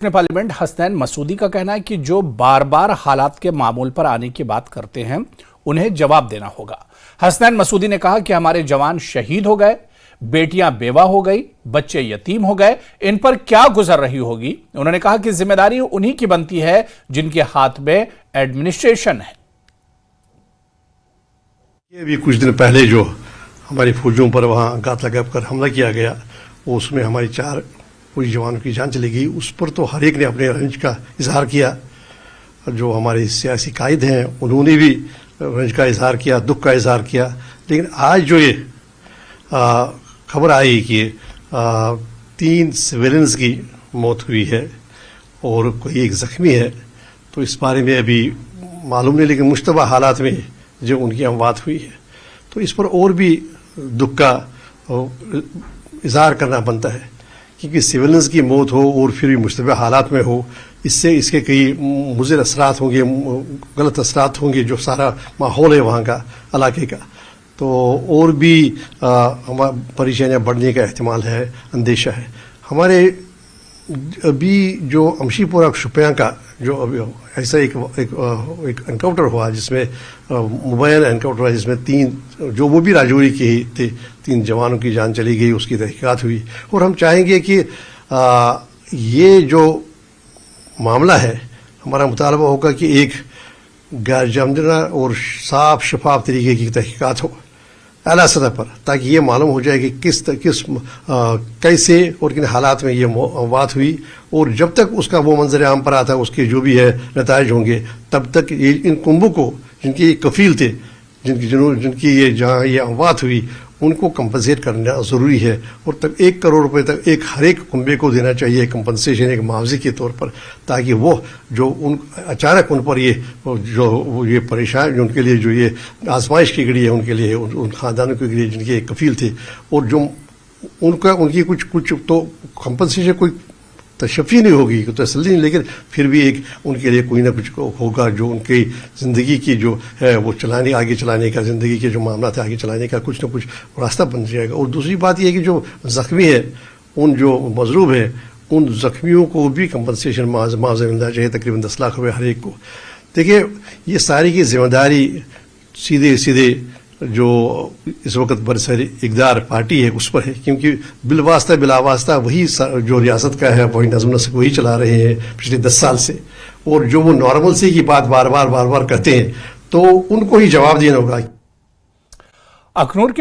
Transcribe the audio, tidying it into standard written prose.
Parliament Hasnain Masoodi का कहना है कि जो बार बार हालात के मामूल पर आने की बात करते हैं उन्हें जवाब देना होगा। हसनैन मसूदी ने कहा कि हमारे जवान शहीद हो गए, बेटियां बेवा हो गई, बच्चे यतीम हो गए, इन पर क्या गुजर रही होगी। उन्होंने कहा कि जिम्मेदारी उन्हीं की बनती है जिनके हाथ में एडमिनिस्ट्रेशन है। ये भी कुछ दिन पहले जो हमारी फौजों पर वहां घात लगाकर हमला किया गया, उसमें हमारी 4 पूरी जवानों की जान चली गई। उस पर तो हर एक ने अपने रंज का इजहार किया। जो हमारे सियासी कायद हैं उन्होंने भी रंज का इजहार किया, दुख का इजहार किया। लेकिन आज जो ये खबर आई कि 3 सिविलियंस की मौत हुई है और कोई एक जख्मी है, तो इस बारे में अभी मालूम नहीं, लेकिन मुश्तबा हालात में जो उनकी अमवात हुई है तो इस पर और भी दुख का इजहार करना बनता है, क्योंकि सिविलियंस की मौत हो और फिर भी मुश्तबा हालात में हो, इससे इसके कई मुज़िर असरात होंगे, गलत असरात होंगे जो सारा माहौल है वहाँ का इलाके का, तो और भी परेशानियाँ बढ़ने का एहतमाल है, अंदेशा है। हमारे अभी जो अमशीपुरा शुपियाँ का जो अभी ऐसा एक एनकाउंटर हुआ जिसमें मोबाइल एनकाउंटर हुआ, जिसमें 3 जो वो भी राजौरी के ही थे, 3 जवानों की जान चली गई, उसकी तहकीकात हुई। और हम चाहेंगे कि ये जो मामला है, हमारा मुतालबा होगा कि एक गैर जानिबदाराना और साफ शफाफ तरीके की तहकीकात हो आला सतह पर, ताकि ये मालूम हो जाए कि कैसे और किन हालात में ये बात हुई। और जब तक उसका वो मंजर आम पर आता है, उसके जो भी है नताइज होंगे, तब तक ये इन कुंभों को जिनके कफील थे, जिनकी ये जहाँ ये अमवात हुई, उनको कंपनसेट करना ज़रूरी है। और तब 1 करोड़ रुपए तक हर एक कुंबे को देना चाहिए कंपनसेशन, एक मुआवजे के तौर पर, ताकि वो जो अचानक उन पर ये परेशान, उनके लिए जो ये आजमाइश की गई है, उनके लिए उन खानदानों के लिए जिनके कफील थे, और जो उनकी कुछ तो कंपनसेशन कोई तशफ़ी नहीं होगी, तसल्ली नहीं, लेकिन फिर भी एक उनके लिए कोई ना कुछ होगा जो उनकी ज़िंदगी की जो है वो आगे चलाने का, ज़िंदगी के जो मामला थे आगे चलाने का कुछ ना कुछ रास्ता बन जाएगा। और दूसरी बात यह है कि जो ज़ख्मी है, उन जो मजलूम है, उन ज़ख्मियों को भी कंपनसेशन मुआवजा मिलना चाहिए, तकरीबन 10 लाख रुपये हर एक को। देखिए, ये सारी की जिम्मेदारी सीधे जो इस वक्त बरसर इक़्तिदार पार्टी है उस पर है, क्योंकि बिलावास्ता वही जो रियासत का है, वही नज़्म नस्क वही चला रहे हैं पिछले 10 साल से। और जो वो नॉर्मल से की बात बार बार करते हैं, तो उनको ही जवाब देना होगा। अखनूर के